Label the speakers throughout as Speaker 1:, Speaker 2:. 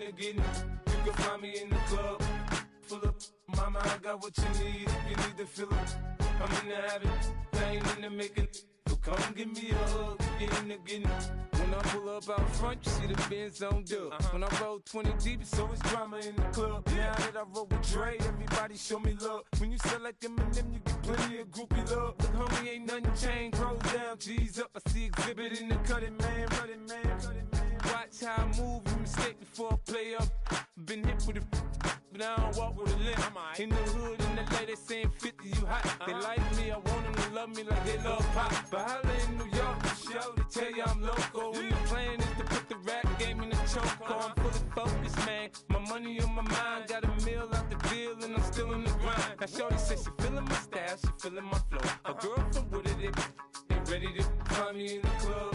Speaker 1: into getting it. You can find me in the club, full up. Mama, I got what you need if you need to fill it. I'm in the habit, I ain't in the making. So come give me a hug, get in the getting it. When I pull up out front, you see the Benz on dub. When I roll 20 deep, it's always drama in the club. Now that I roll with Dre, everybody show me love. When you sell like Eminem, you get plenty of groupie love. Look, homie, ain't nothing changed. Rolls down, G's up. I see exhibit in the cutting, man. Running, man. Watch how I move, you mistake before I play up. Been hit with a but I don't walk with a limp. In the hood, in the LA, they saying 50, you hot. They like me, I want them to love me like they love pop. But holla in New York, show, they tell you I'm local. And the plan is to put the rap game in the choke. I'm fully focused, man. My money on my mind, got a meal out the deal, and I'm still in the grind. Now shorty says she feeling my style, she feeling my flow. A girl from Wooded, they ready to find me in the club.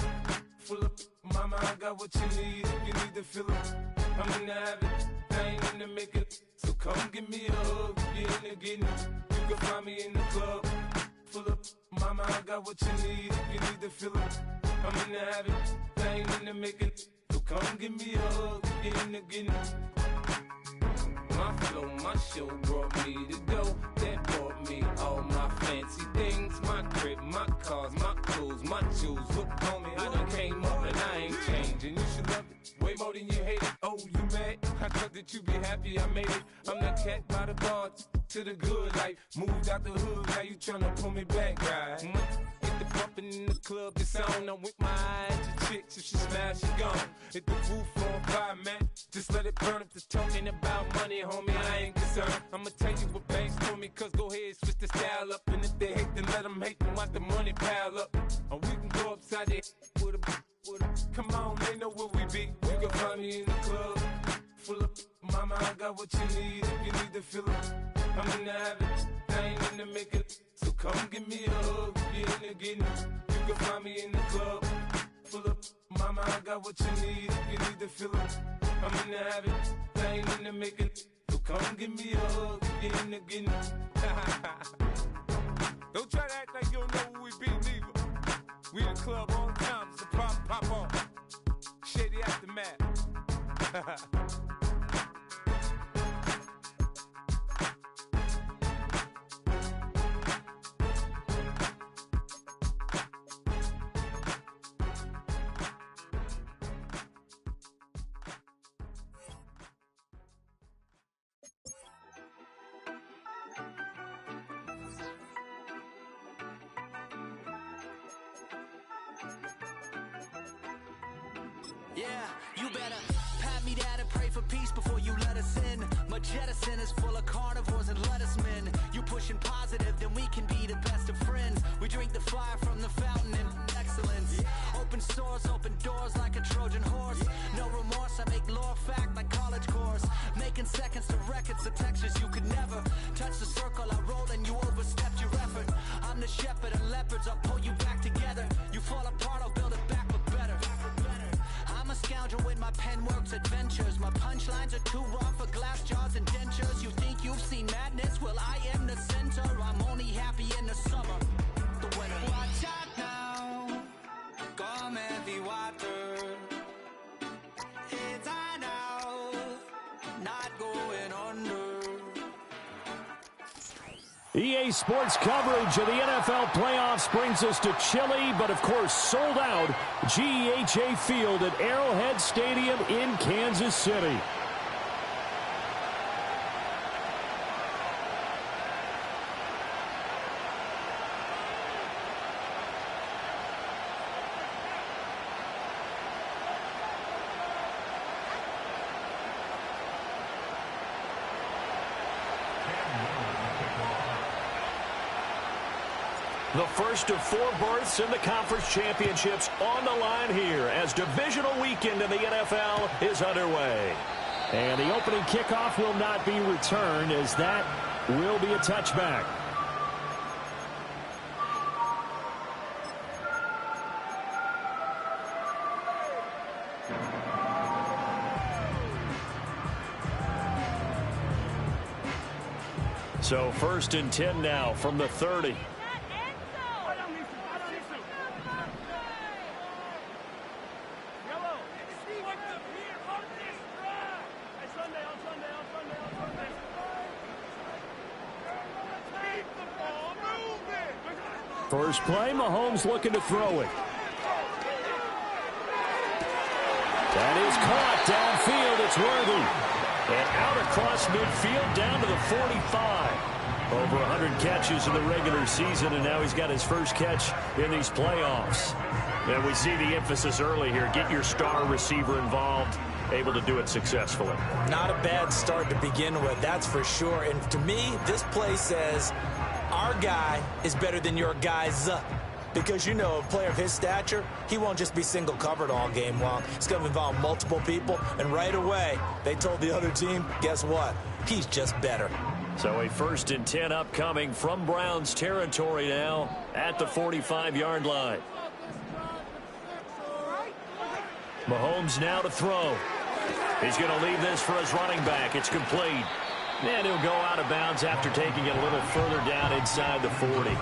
Speaker 1: Full of mama, I got what you need if you need to fill it. I'm in the habit, I ain't in the making. So come give me a hug, get in the getting it. You can find me in the club, full of mama, I got what you need if you need to fill it. I'm in the habit, I ain't in the making. So come give me a hug, get in the getting it. My flow, my show brought me to go. That brought me all my fancy things. My crib, my cars, my clothes, my jewels. Look, homie, I done came up and I ain't changing. You should love it way more than you hate it. Oh, you mad? I thought that you be happy I made it. I'm the cat by the bar to the good life. Moved out the hood, now you tryna pull me back, right? Get the bumpin' in the club, it's on. I'm with my eyes to chicks, if she smash, she gone. Hit the roof on fire, man. Just let it burn. If the talking about money, homie, I ain't concerned. I'ma tell you what banks told me, cause go ahead, switch the style up. And if they hate, then let them hate, then watch the money pile up. Or we can go upside there with a, come on, they know where we be. You can find me in the club, full of, mama, I got what you need if you need to fill it. I'm in the habit, I ain't in the making. So come give me a hug, get in the getting it. You can find me in the club, full of, mama, I got what you need if you need to fill it. I'm in the habit, I ain't in the making. So come give me a hug, get in the getting it. Don't try to act like you don't know who we be, neither. We in the club all the time, it's a problem, pop off. Shady Aftermath.
Speaker 2: Yeah, you better pat me down and pray for peace before you let us in. My jettison is full of carnivores and lettuce men. You pushing positive, then we can be the best of friends. We drink the fire from the fountain in excellence. Open stores, open doors like a Trojan horse. No remorse, I make lore fact like college course. Making seconds to records, the textures you could never touch the circle I rolled and you overstepped your effort. I'm the shepherd and leopards, I'll pull you back together. You fall apart, I'll build it back but better. I'm a scoundrel with my pen works adventures. My punchlines are too raw for glass jars and dentures. You think you've seen madness? Well, I am the center. I'm only happy in the summer. The winter. Watch out now. Come heavy water. It's on now. Not going under.
Speaker 3: EA Sports coverage of the NFL playoffs brings us to chilly, but of course sold out GEHA Field at Arrowhead Stadium in Kansas City. The first of 4 berths in the conference championships on the line here as divisional weekend in the NFL is underway. And the opening kickoff will not be returned as that will be a touchback. So 1st and 10 now from the 30. First play, Mahomes looking to throw it. That is caught downfield. It's Worthy. And out across midfield down to the 45. Over 100 catches in the regular season, and now he's got his first catch in these playoffs. And we see the emphasis early here. Get your star receiver involved, able to do it successfully.
Speaker 4: Not a bad start to begin with, that's for sure. And to me, this play says our guy is better than your guy's. Because, you know, a player of his stature, he won't just be single covered all game long. It's going to involve multiple people. And right away, they told the other team, guess what? He's just better.
Speaker 3: So a 1st and 10 upcoming from Browns territory now at the 45-yard line. Mahomes now to throw. He's going to leave this for his running back. It's complete. And he'll go out of bounds after taking it a little further down inside the 40.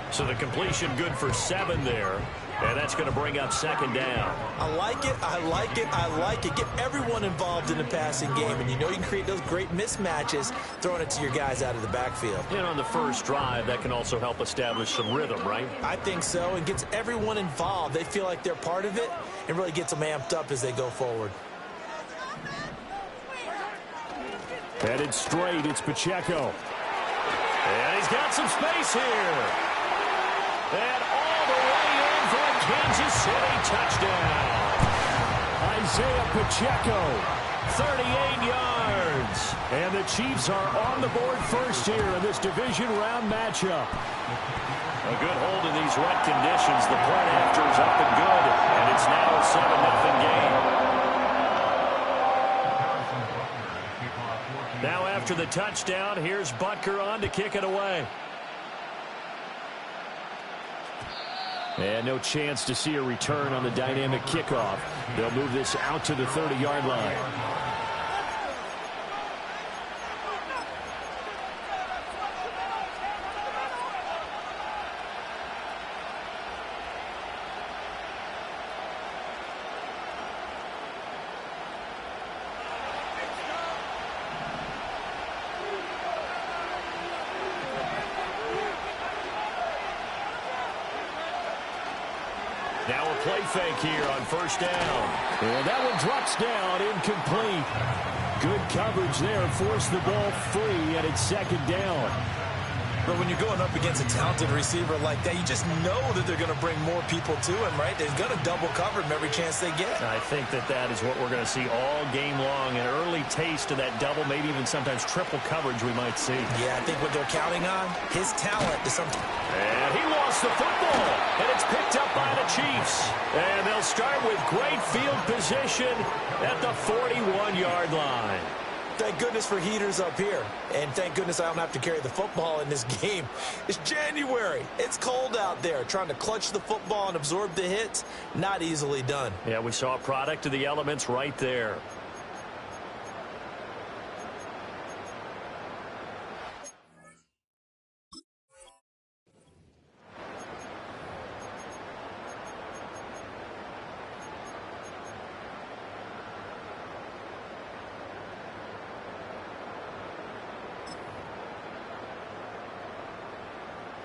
Speaker 3: So the completion good for 7 there. And that's going to bring up 2nd down.
Speaker 4: I like it, I like it, I like it. Get everyone involved in the passing game. And you know you can create those great mismatches throwing it to your guys out of the backfield.
Speaker 3: And on the first drive, that can also help establish some rhythm, right?
Speaker 4: I think so. And gets everyone involved. They feel like they're part of it and really gets them amped up as they go forward.
Speaker 3: Headed straight, it's Pacheco. And he's got some space here. And all the way in for a Kansas City touchdown. Isaiah Pacheco, 38 yards. And the Chiefs are on the board first here in this division round matchup. A good hold in these wet conditions. The point after is up and good. And it's now a 7-0 game. Now after the touchdown, here's Butker on to kick it away. And no chance to see a return on the dynamic kickoff. They'll move this out to the 30-yard line. Now a play fake here on 1st down. And that one drops down, incomplete. Good coverage there, forced the ball free, and it's 2nd down.
Speaker 4: But when you're going up against a talented receiver like that, you just know that they're going to bring more people to him, right? They're going to double cover him every chance they get.
Speaker 3: I think that is what we're going to see all game long. An early taste of that double, maybe even sometimes triple coverage we might see.
Speaker 4: Yeah, I think what they're counting on, his talent is something.
Speaker 3: And he lost the football, and it's picked up by the Chiefs. And they'll start with great field position at the 41-yard line.
Speaker 4: Thank goodness for heaters up here. And thank goodness I don't have to carry the football in this game. It's January. It's cold out there. Trying to clutch the football and absorb the hits, not easily done.
Speaker 3: Yeah, we saw a product of the elements right there.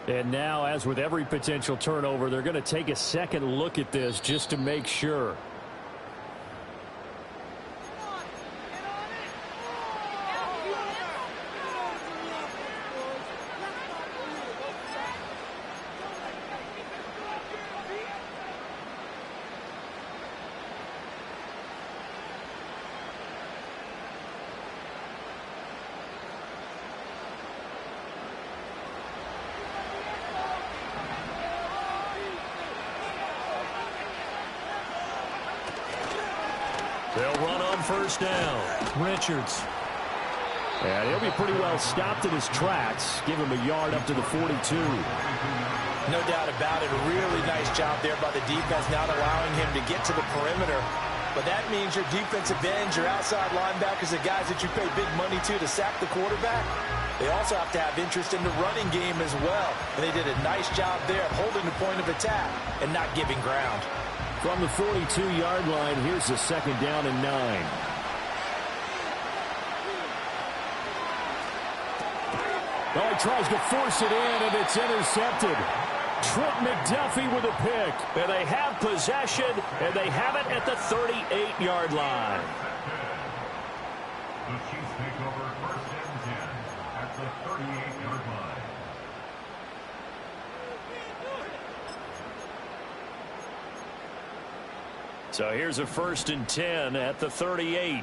Speaker 3: And now, as with every potential turnover, they're going to take a second look at this just to make sure. They'll run on 1st down. Richards. And he'll be pretty well stopped in his tracks. Give him a yard up to the 42.
Speaker 4: No doubt about it. A really nice job there by the defense, not allowing him to get to the perimeter. But that means your defensive ends, your outside linebackers, the guys that you pay big money to sack the quarterback, they also have to have interest in the running game as well. And they did a nice job there of holding the point of attack and not giving ground.
Speaker 3: From the 42-yard line, here's a 2nd down and 9. Oh, he tries to force it in, and it's intercepted. Trent McDuffie with a pick. And they have possession, and they have it at the 38-yard line.
Speaker 5: The Chiefs take over 1st and 10 at the 38-yard line.
Speaker 3: So here's a 1st and 10 at the 38.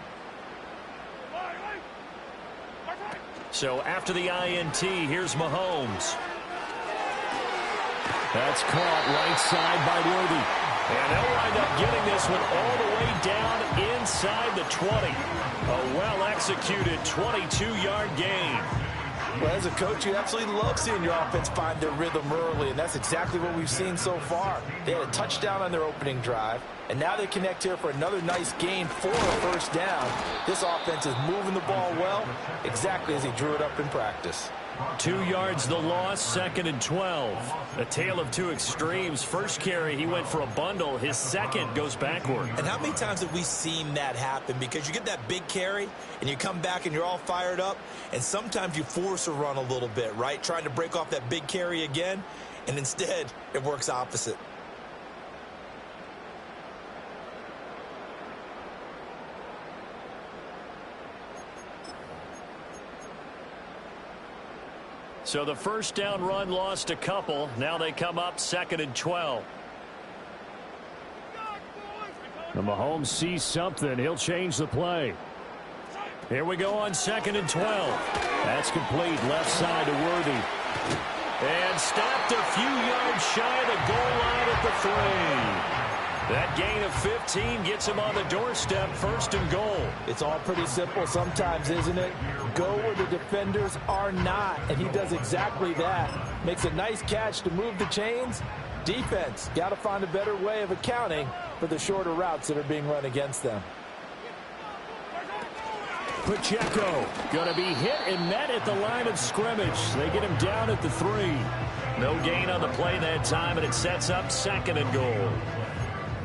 Speaker 3: So after the INT, here's Mahomes. That's caught right side by Worthy. And they'll wind up getting this one all the way down inside the 20. A well-executed 22-yard gain.
Speaker 4: Well, as a coach, you absolutely love seeing your offense find their rhythm early, and that's exactly what we've seen so far. They had a touchdown on their opening drive, and now they connect here for another nice gain for a 1st down. This offense is moving the ball well, exactly as he drew it up in practice.
Speaker 3: 2 yards the loss, 2nd and 12. A tale of two extremes. First carry, he went for a bundle. His second goes backward.
Speaker 4: And how many times have we seen that happen? Because you get that big carry, and you come back and you're all fired up, and sometimes you force a run a little bit, right? Trying to break off that big carry again, and instead it works opposite.
Speaker 3: So the 1st down run lost a couple. Now they come up 2nd and 12. And Mahomes sees something. He'll change the play. Here we go on 2nd and 12. That's complete. Left side to Worthy. And stopped a few yards shy of the goal line at the 3. That gain of 15 gets him on the doorstep, 1st and goal.
Speaker 4: It's all pretty simple sometimes, isn't it? Go where the defenders are not, and he does exactly that. Makes a nice catch to move the chains. Defense, got to find a better way of accounting for the shorter routes that are being run against them.
Speaker 3: Pacheco going to be hit and met at the line of scrimmage. They get him down at the 3. No gain on the play that time, and it sets up 2nd and goal.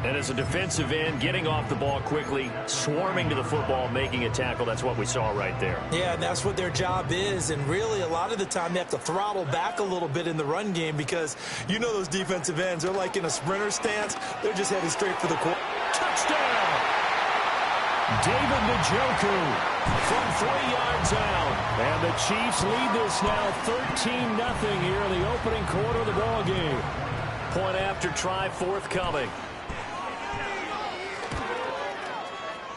Speaker 3: And as a defensive end, getting off the ball quickly, swarming to the football, making a tackle, that's what we saw right there.
Speaker 4: Yeah, and that's what their job is. And really, a lot of the time, they have to throttle back a little bit in the run game because you know those defensive ends, they're like in a sprinter stance. They're just heading straight for the quarter.
Speaker 3: Touchdown! David Njoku from 3 yards out. And the Chiefs lead this now 13-0 here in the opening quarter of the ball game. Point after try forthcoming.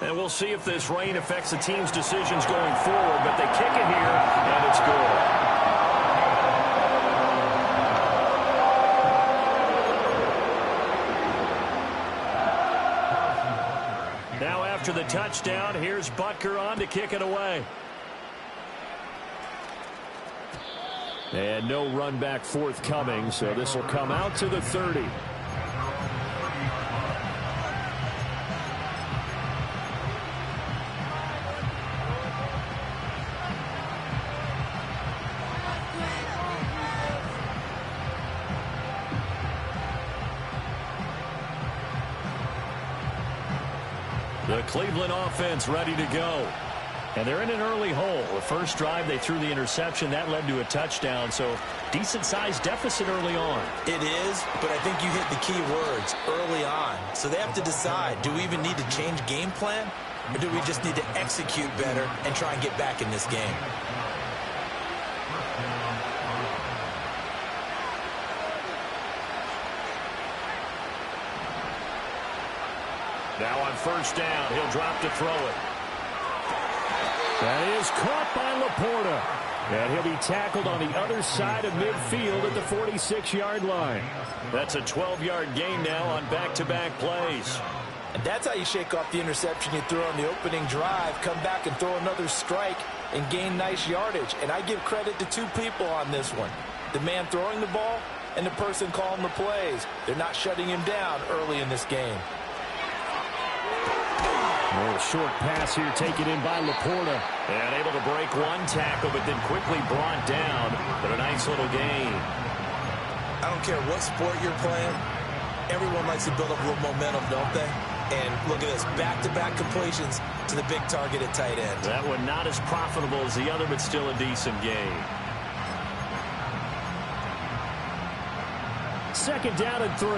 Speaker 3: And we'll see if this rain affects the team's decisions going forward, but they kick it here, and it's good. Now after the touchdown, here's Butker on to kick it away. And no run back forthcoming, so this will come out to the 30. The Cleveland offense ready to go. And they're in an early hole. The first drive, they threw the interception. That led to a touchdown. So decent-sized deficit early on.
Speaker 4: It is, but I think you hit the key words, early on. So they have to decide, do we even need to change game plan? Or do we just need to execute better and try and get back in this game?
Speaker 3: Now on first down, he'll drop to throw it. That is caught by Laporta. And he'll be tackled on the other side of midfield at the 46-yard line. That's a 12-yard gain now on back-to-back plays.
Speaker 4: And that's how you shake off the interception you threw on the opening drive, come back and throw another strike and gain nice yardage. And I give credit to two people on this one. The man throwing the ball and the person calling the plays. They're not shutting him down early in this game.
Speaker 3: A little short pass here taken in by Laporta. And able to break one tackle, but then quickly brought down. But a nice little gain.
Speaker 4: I don't care what sport you're playing. Everyone likes to build up a little momentum, don't they? And look at this, back-to-back completions to the big target at tight end.
Speaker 3: That one not as profitable as the other, but still a decent gain. second down and 3.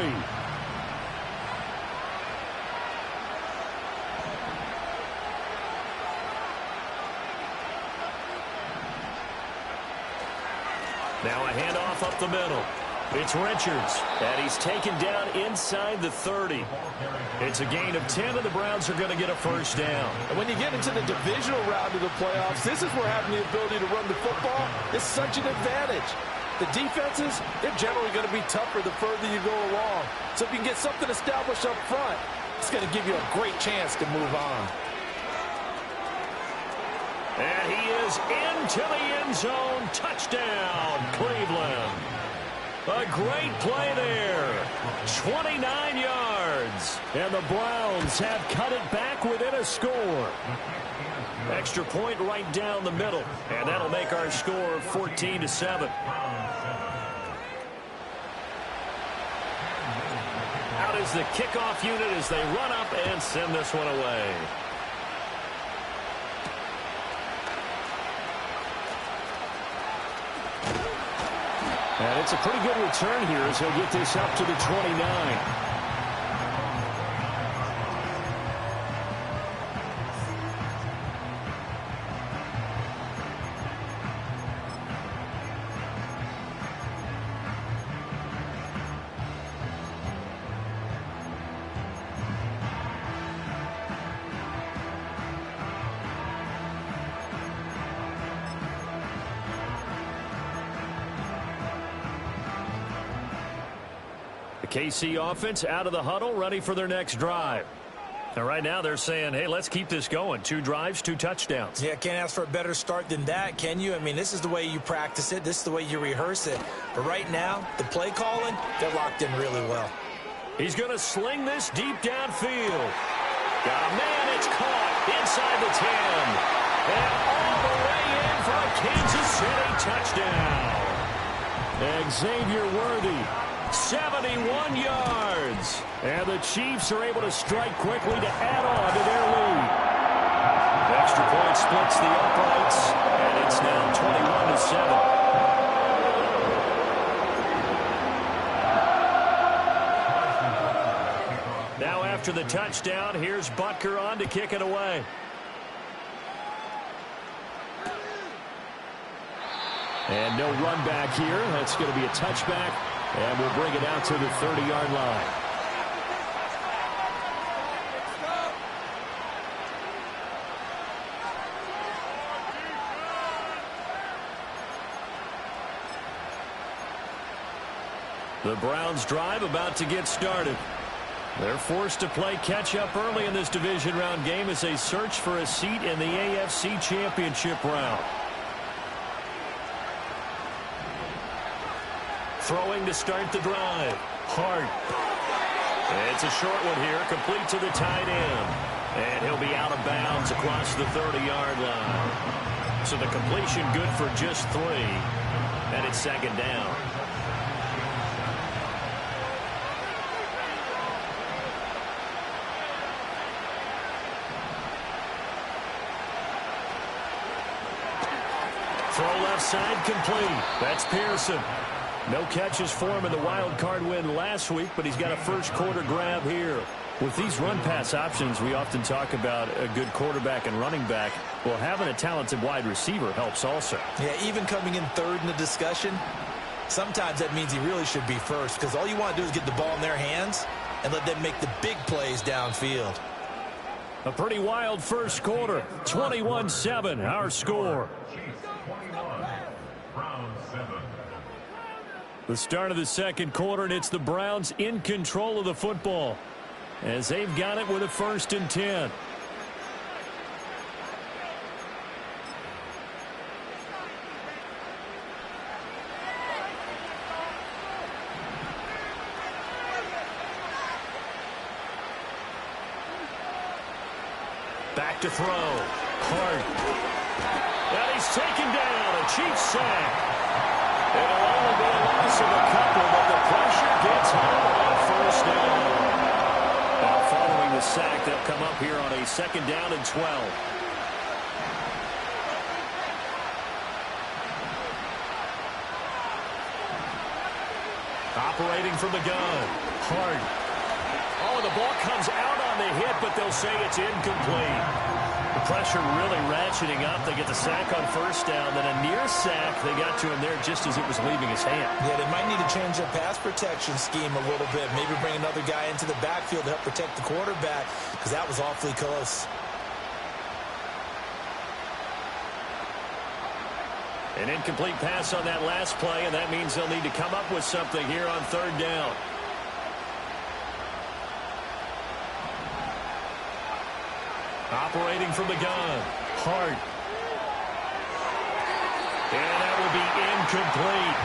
Speaker 3: Now a handoff up the middle. It's Richards, and he's taken down inside the 30. It's a gain of 10, and the Browns are going to get a first down.
Speaker 4: And when you get into the divisional round of the playoffs, this is where having the ability to run the football is such an advantage. The defenses, they're generally going to be tougher the further you go along. So if you can get something established up front, it's going to give you a great chance to move on.
Speaker 3: And he is into the end zone. Touchdown, Cleveland. A great play there. 29 yards. And the Browns have cut it back within a score. Extra point right down the middle. And that'll make our score 14-7. Out is the kickoff unit as they run up and send this one away. And it's a pretty good return here as he'll get this up to the 29. KC offense out of the huddle, ready for their next drive. And right now they're saying, hey, let's keep this going. 2 drives, 2 touchdowns.
Speaker 4: Yeah, can't ask for a better start than that, can you? I mean, this is the way you practice it. This is the way you rehearse it. But right now, the play calling, they're locked in really well.
Speaker 3: He's going to sling this deep downfield. Got a man, it's caught inside the 10. And all the way in for a Kansas City touchdown. Xavier Worthy. 71 yards. And the Chiefs are able to strike quickly to add on to their lead. Extra point splits the uprights, and it's now 21-7. Now after the touchdown, here's Butker on to kick it away. And no run back here. That's going to be a touchback. And we'll bring it out to the 30-yard line. The Browns drive about to get started. They're forced to play catch-up early in this division round game as they search for a seat in the AFC Championship round. Throwing to start the drive. Hart. It's a short one here, complete to the tight end. And he'll be out of bounds across the 30-yard line. So the completion good for just 3. And it's second down. Throw left side complete. That's Pearson. No catches for him in the wild card win last week, but he's got a first quarter grab here. With these run-pass options, we often talk about a good quarterback and running back. Well, having a talented wide receiver helps also. Yeah, even coming in third in the discussion, sometimes that means he really should be first, because all you want to do is get the ball in their hands and let them make the big plays downfield. A pretty wild first quarter. 21-7, our score. The start of the second quarter, and it's the Browns in control of the football as they've got it with a 1st and 10. Back to throw. Hart. And he's taken down. A Chiefs sack. It'll only be a loss of a couple, but the pressure gets home on 1st down. Now following the sack, they'll come up here on a 2nd down and 12. Operating from the gun. Hard. Oh, the ball comes out on the hit, but they'll say it's incomplete. The pressure really ratcheting up. They get the sack on first down, then a near sack. They got to him there just as it was leaving his hand.
Speaker 4: Yeah, they might need to change their pass protection scheme a little bit. Maybe bring another guy into the backfield to help protect the quarterback, because that was awfully close.
Speaker 3: An incomplete pass on that last play, and that means they'll need to come up with something here on third down. Operating from the gun. Hart. And that will be incomplete.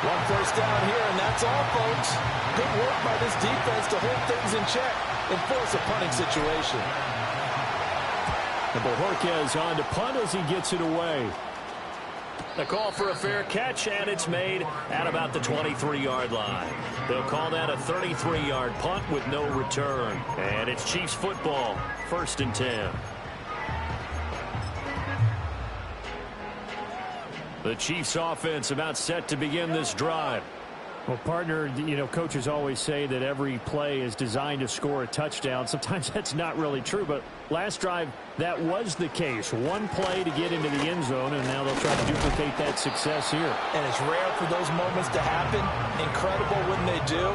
Speaker 4: One first down here, and that's all, folks. Good work by this defense to hold things in check and force a punting situation.
Speaker 3: And Bojorquez on to punt as he gets it away. The call for a fair catch, and it's made at about the 23-yard line. They'll call that a 33-yard punt with no return. And it's Chiefs football, 1st and 10. The Chiefs offense about set to begin this drive.
Speaker 6: Well, partner, you know, coaches always say that every play is designed to score a touchdown. Sometimes that's not really true, but last drive, that was the case. One play to get into the end zone, and now they'll try to duplicate that success here.
Speaker 4: And it's rare for those moments to happen. Incredible when they do.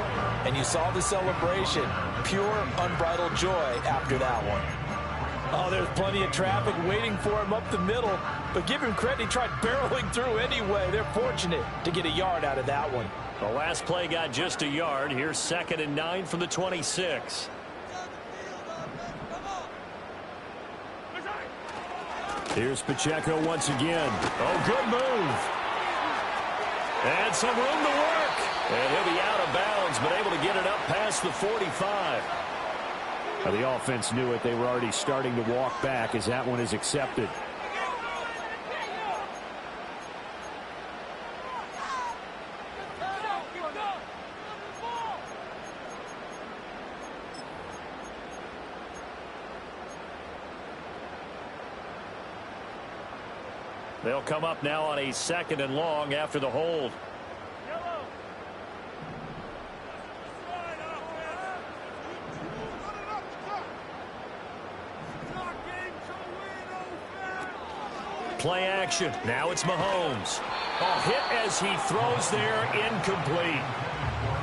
Speaker 4: And you saw the celebration. Pure, unbridled joy after that one. Oh, there's plenty of traffic waiting for him up the middle. But give him credit, he tried barreling through anyway. They're fortunate to get a yard out of that one.
Speaker 3: The last play got just a yard. Here's 2nd and 9 from the 26. Here's Pacheco once again. Oh, good move. And some room to work. And he'll be out of bounds, but able to get it up past the 45.
Speaker 6: Well, the offense knew it. They were already starting to walk back as that one is accepted.
Speaker 3: They'll come up now on a 2nd and long after the hold. Play action. Now it's Mahomes. Oh, hit as he throws there, incomplete.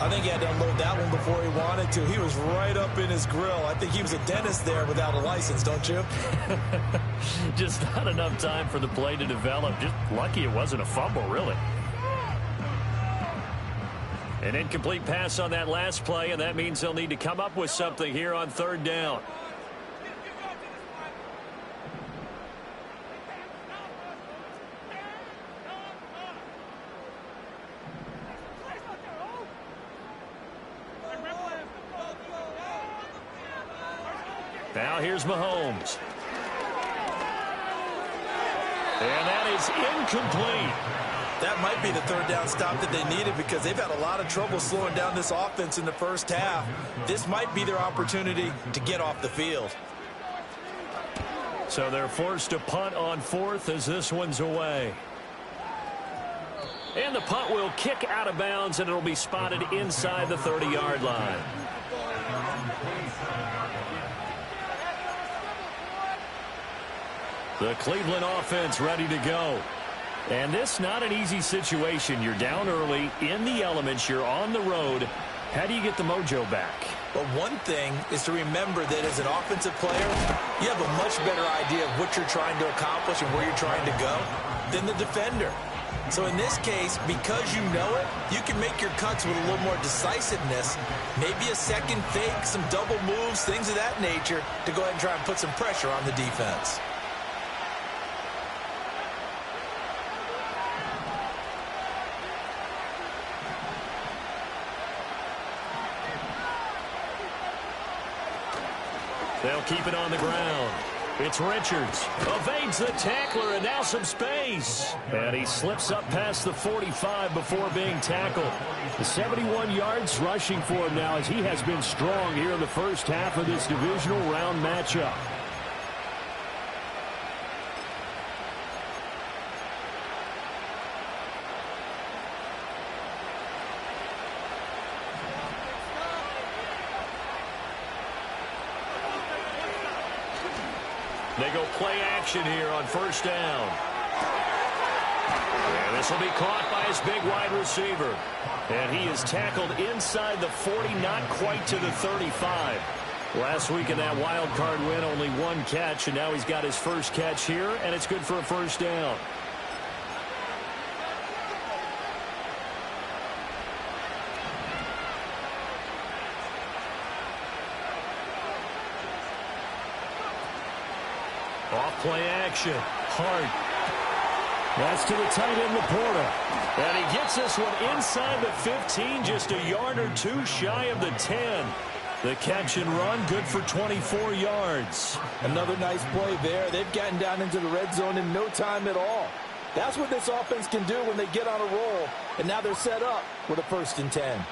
Speaker 4: I think he had to unload that one before he wanted to. He was right up in his grill. I think he was a dentist there without a license, don't you?
Speaker 3: Just not enough time for the play to develop. Just lucky it wasn't a fumble, really. An incomplete pass on that last play, and that means they'll need to come up with something here on 3rd down. Now here's Mahomes. And that is incomplete.
Speaker 4: That might be the 3rd down stop that they needed, because they've had a lot of trouble slowing down this offense in the first half. This might be their opportunity to get off the field.
Speaker 3: So they're forced to punt on 4th as this one's away. And the punt will kick out of bounds, and it'll be spotted inside the 30-yard line. The Cleveland offense ready to go. And this not an easy situation. You're down early, in the elements, you're on the road. How do you get the mojo back?
Speaker 4: But one thing is to remember that as an offensive player, you have a much better idea of what you're trying to accomplish and where you're trying to go than the defender. So in this case, because you know it, you can make your cuts with a little more decisiveness. Maybe a second fake, some double moves, things of that nature, to go ahead and try and put some pressure on the defense.
Speaker 3: They'll keep it on the ground. It's Richards. Evades the tackler, and now some space. And he slips up past the 45 before being tackled. The 71 yards rushing for him now, as he has been strong here in the first half of this divisional round matchup. They go play action here on first down. And this will be caught by his big wide receiver. And he is tackled inside the 40, not quite to the 35. Last week in that wild card win, only one catch, and now he's got his first catch here, and it's good for a first down. Off play action. Hard. That's to the tight end, Laporta. And he gets this one inside the 15, just a yard or two shy of the 10. The catch and run, good for 24 yards.
Speaker 4: Another nice play there. They've gotten down into the red zone in no time at all. That's what this offense can do when they get on a roll. And now they're set up with a 1st and 10.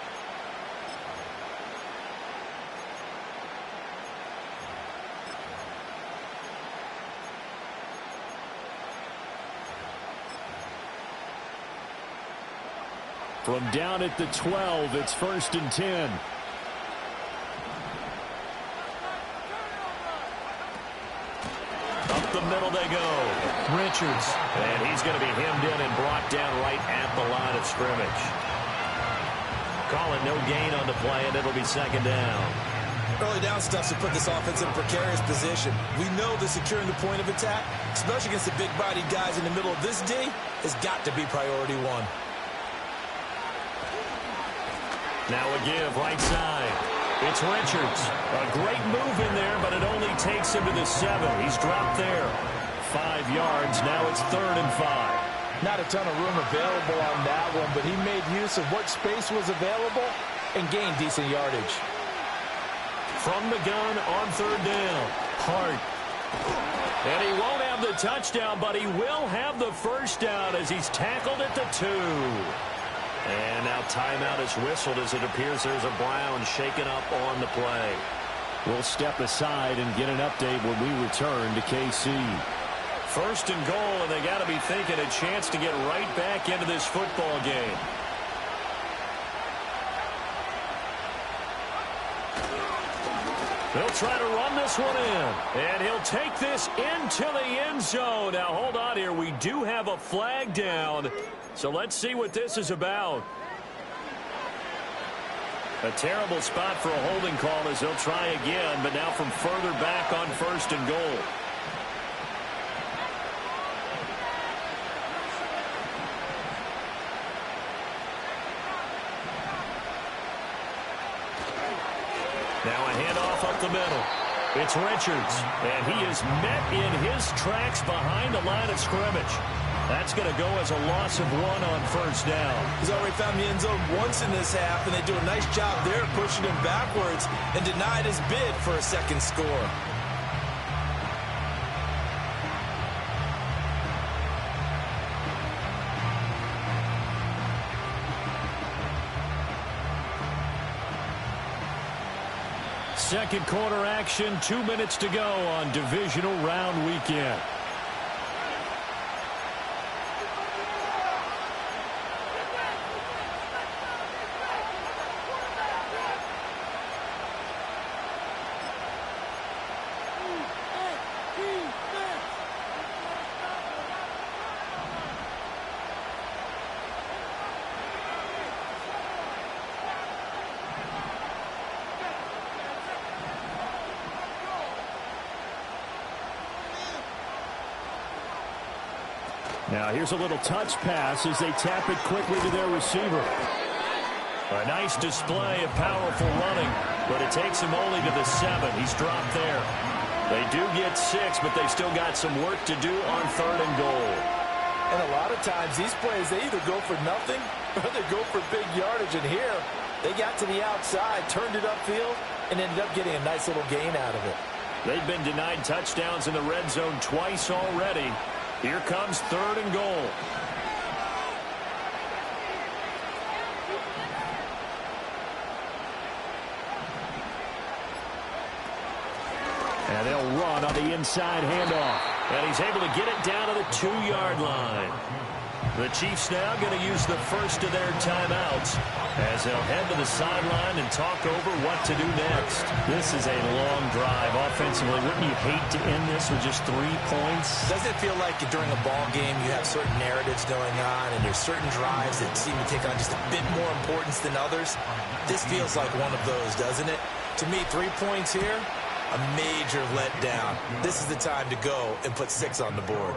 Speaker 6: From down at the 12, it's 1st and 10. Up the middle they go. Richards. And he's going to be hemmed in and brought down right at the line of scrimmage. Call it no gain on the play, and it'll be 2nd down.
Speaker 4: Early down stuff to put this offense in a precarious position. We know that securing the point of attack, especially against the big-bodied guys in the middle of this D, has got to be priority one.
Speaker 3: Now a give, right side. It's Richards. A great move in there, but it only takes him to the 7. He's dropped there. 5 yards. Now it's 3rd and 5.
Speaker 4: Not a ton of room available on that one, but he made use of what space was available and gained decent yardage.
Speaker 3: From the gun on 3rd down. Hart. And he won't have the touchdown, but he will have the first down as he's tackled at the 2. And now timeout is whistled as it appears there's a Brown shaken up on the play.
Speaker 6: We'll step aside and get an update when we return to KC.
Speaker 3: 1st and goal, and they got to be thinking a chance to get right back into this football game. They'll try to run this one in, and he'll take this into the end zone. Now, hold on here. We do have a flag down, so let's see what this is about. A terrible spot for a holding call as they'll try again, but now from further back on 1st and goal. Now a handoff up the middle. It's Richards, and he is met in his tracks behind the line of scrimmage. That's going to go as a loss of 1 on 1st down.
Speaker 4: He's already found the end zone once in this half, and they do a nice job there pushing him backwards and denied his bid for a 2nd score.
Speaker 6: Second quarter action, 2 minutes to go on divisional round weekend. Now here's a little touch pass as they tap it quickly to their receiver. A nice display of powerful running, but it takes him only to the 7. He's dropped there. They do get 6, but they've still got some work to do on 3rd and goal.
Speaker 4: And a lot of times these plays, they either go for nothing or they go for big yardage. And here, they got to the outside, turned it upfield, and ended up getting a nice little gain out of it.
Speaker 3: They've been denied touchdowns in the red zone twice already. Here comes 3rd and goal. And they'll run on the inside handoff. And he's able to get it down to the 2-yard line. The Chiefs now going to use the first of their timeouts as they'll head to the sideline and talk over what to do next. This is a long drive offensively. Wouldn't you hate to end this with just 3 points?
Speaker 4: Doesn't it feel like during a ball game you have certain narratives going on and there's certain drives that seem to take on just a bit more importance than others? This feels like one of those, doesn't it? To me, 3 points here, a major letdown. This is the time to go and put 6 on the board.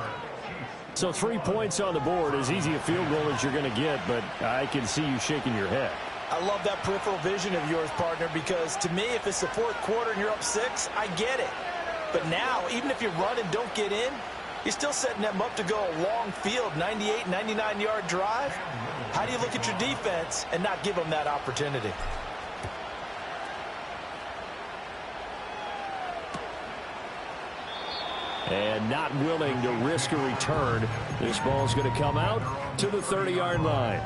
Speaker 6: So 3 points on the board, as easy a field goal as you're going to get, but I can see you shaking your head.
Speaker 4: I love that peripheral vision of yours, partner, because to me, if it's the fourth quarter and you're up 6, I get it. But now, even if you run and don't get in, you're still setting them up to go a long field, 98, 99-yard drive. How do you look at your defense and not give them that opportunity?
Speaker 6: And not willing to risk a return. This ball's going to come out to the 30-yard line.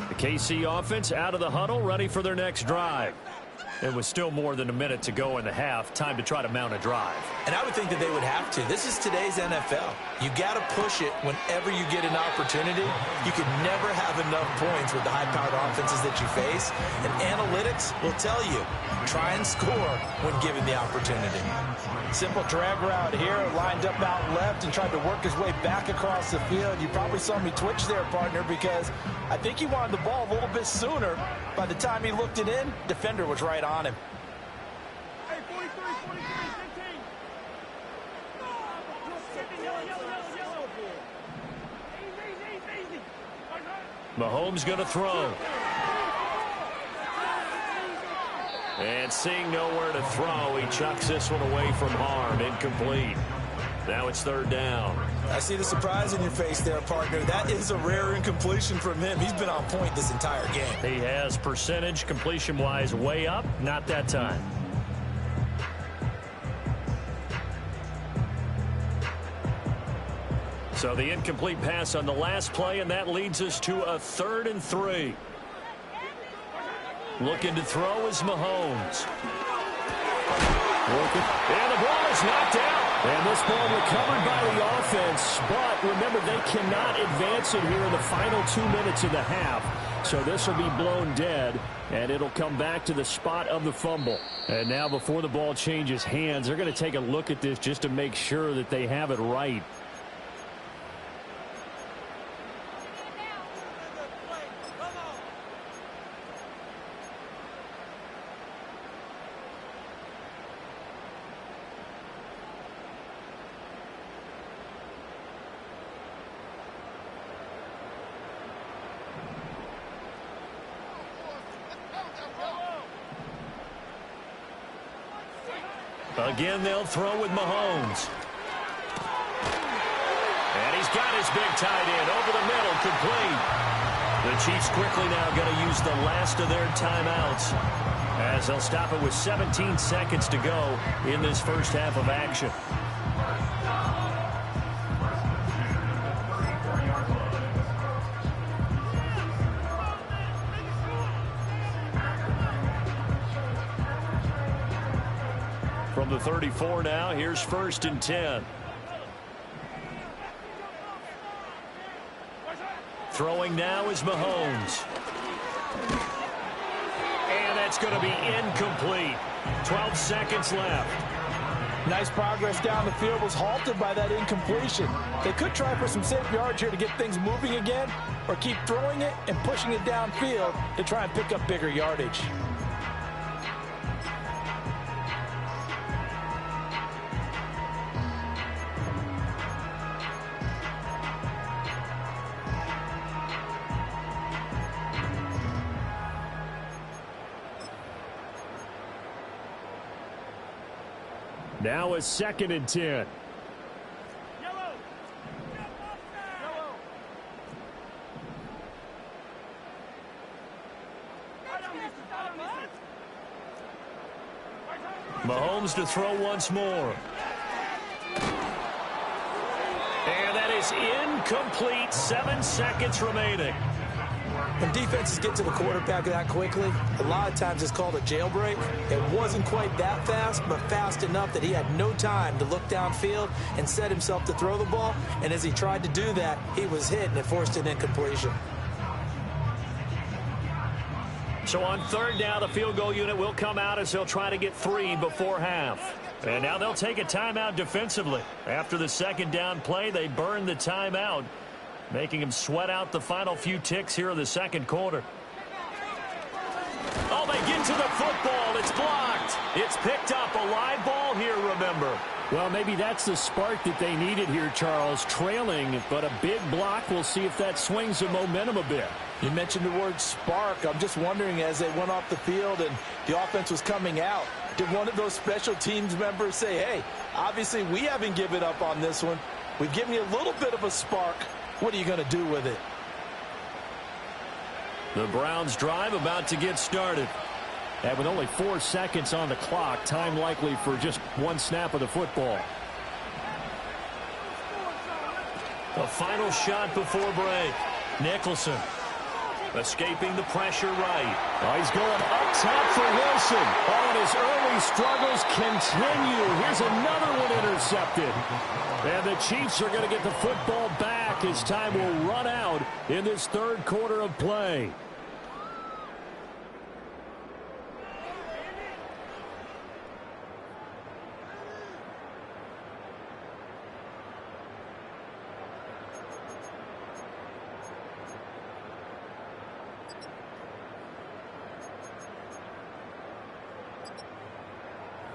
Speaker 6: The KC offense out of the huddle, ready for their next drive. It was still more than a minute to go in the half. Time to try to mount a drive.
Speaker 4: And I would think that they would have to. This is today's NFL. You got to push it whenever you get an opportunity. You can never have enough points with the high-powered offenses that you face. And analytics will tell you, try and score when given the opportunity. Simple drag route here, lined up out left and tried to work his way back across the field. You probably saw me twitch there, partner, because I think he wanted the ball a little bit sooner. By the time he looked it in, defender was right on him.
Speaker 7: Hey, 43, 15.
Speaker 6: Mahomes going to throw. And seeing nowhere to throw, he chucks this one away from harm. Incomplete. Now it's 3rd down.
Speaker 4: I see the surprise in your face there, partner. That is a rare incompletion from him. He's been on point this entire game.
Speaker 6: He has percentage completion-wise way up. Not that time. So the incomplete pass on the last play, and that leads us to a 3rd and 3. Looking to throw is Mahomes. And the ball is knocked out. And this ball recovered by the offense. But remember, they cannot advance it here in the final 2 minutes of the half. So this will be blown dead, and it'll come back to the spot of the fumble. And now before the ball changes hands, they're going to take a look at this just to make sure that they have it right. Again, they'll throw with Mahomes. And he's got his big tight end over the middle, complete. The Chiefs quickly now going to use the last of their timeouts as they'll stop it with 17 seconds to go in this first half of action. From the 34 now, here's 1st and 10. Throwing now is Mahomes. And that's going to be incomplete. 12 seconds left.
Speaker 4: Nice progress down the field, was halted by that incompletion. They could try for some safe yards here to get things moving again, or keep throwing it and pushing it downfield to try and pick up bigger yardage.
Speaker 6: Now a 2nd and 10. Mahomes to throw once more. And
Speaker 3: is incomplete. 7 seconds remaining.
Speaker 4: When defenses get to the quarterback that quickly, a lot of times it's called a jailbreak. It wasn't quite that fast, but fast enough that he had no time to look downfield and set himself to throw the ball. And as he tried to do that, he was hit and it forced an incompletion.
Speaker 3: So on third down, the field goal unit will come out as they'll try to get 3 before half. And now they'll take a timeout defensively. After the second down play, they burn the timeout, making them sweat out the final few ticks here in the second quarter. Oh, they get to the football. It's blocked. It's picked up. A live ball here, remember.
Speaker 6: Well, maybe that's the spark that they needed here, Charles. Trailing, but a big block. We'll see if that swings the momentum a bit.
Speaker 4: You mentioned the word spark. I'm just wondering, as they went off the field and the offense was coming out, did one of those special teams members say, hey, obviously we haven't given up on this one. We've given you a little bit of a spark. What are you going to do with it?
Speaker 6: The Browns drive about to get started. And with only 4 seconds on the clock, time likely for just one snap of the football.
Speaker 3: The final shot before break. Nicholson escaping the pressure right.
Speaker 6: Oh, he's going up top for Wilson. Oh, and his early struggles continue. Here's another one intercepted. And the Chiefs are going to get the football back as time will run out in this third quarter of play.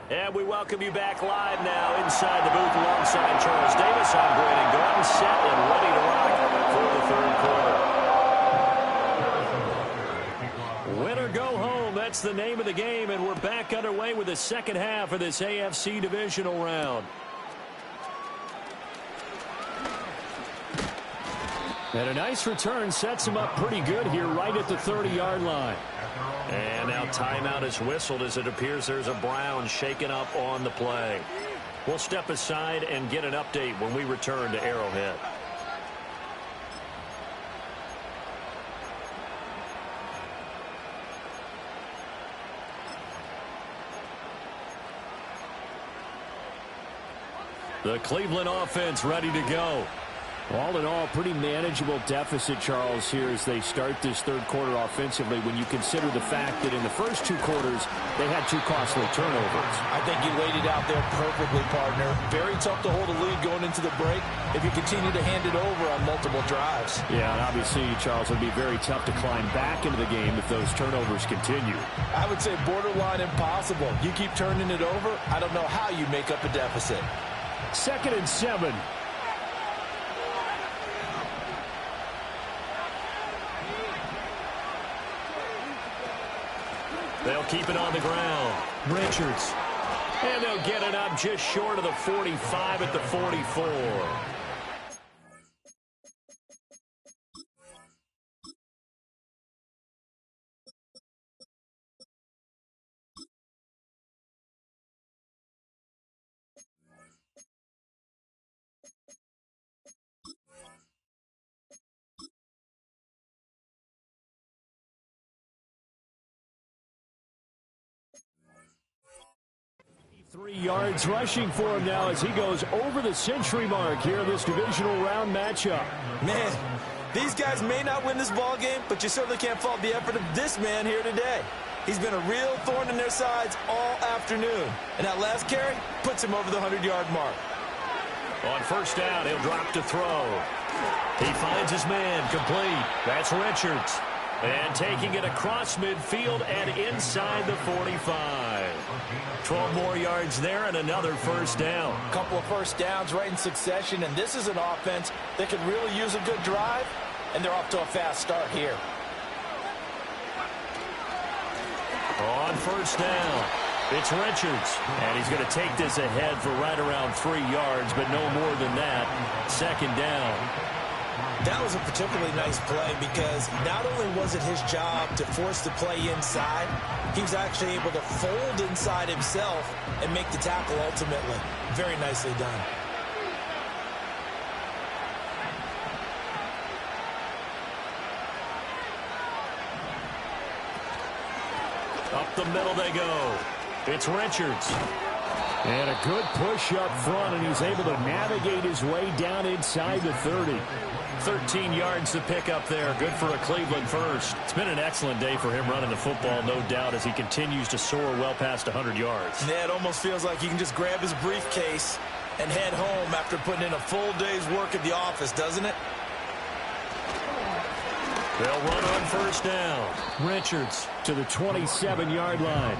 Speaker 3: And we welcome you back live now inside the booth alongside Charles Davis. I'm Brandon Gordon, set and ready to rock for the third quarter. Win or go home, that's the name of the game, and we're back underway with the second half of this AFC divisional round.
Speaker 6: And a nice return sets him up pretty good here right at the 30-yard line.
Speaker 3: And now timeout is whistled as it appears there's a Brown shaken up on the play. We'll step aside and get an update when we return to Arrowhead. The Cleveland offense ready to go.
Speaker 6: All in all, pretty manageable deficit, Charles, here as they start this third quarter offensively when you consider the fact that in the first 2 quarters, they had 2 costly turnovers.
Speaker 4: I think you laid it out there perfectly, partner. Very tough to hold a lead going into the break if you continue to hand it over on multiple drives.
Speaker 6: Yeah, and obviously, Charles, it would be very tough to climb back into the game if those turnovers continue.
Speaker 4: I would say borderline impossible. You keep turning it over, I don't know how you make up a deficit.
Speaker 6: 2nd and 7.
Speaker 3: They'll keep it on the ground. Richards. And they'll get it up just short of the 45 at the 44.
Speaker 6: Three yards rushing for him now as he goes over the century mark here in this divisional round matchup.
Speaker 4: Man, these guys may not win this ball game, but you certainly can't fault the effort of this man here today. He's been a real thorn in their sides all afternoon. And that last carry puts him over the 100-yard mark.
Speaker 3: On first down, he'll drop to throw. He finds his man complete. That's Richards. And taking it across midfield and inside the 45. 12 more yards there and another first down.
Speaker 4: A couple of first downs right in succession, and this is an offense that could really use a good drive, and they're off to a fast start here.
Speaker 3: On first down, it's Richards. And he's going to take this ahead for right around 3 yards, but no more than that. Second down.
Speaker 4: That was a particularly nice play because not only was it his job to force the play inside, he was actually able to fold inside himself and make the tackle ultimately. Very nicely done.
Speaker 3: the middle they go. It's Richards.
Speaker 6: And a good push up front, and he's able to navigate his way down inside the 30.
Speaker 3: 13 yards to pick up there. Good for a Cleveland first. It's been an excellent day for him running the football, no doubt, as he continues to soar well past 100 yards.
Speaker 4: Yeah, it almost feels like he can just grab his briefcase and head home after putting in a full day's work at the office, doesn't it?
Speaker 3: They'll run on first down. Richards
Speaker 6: to the 27-yard line.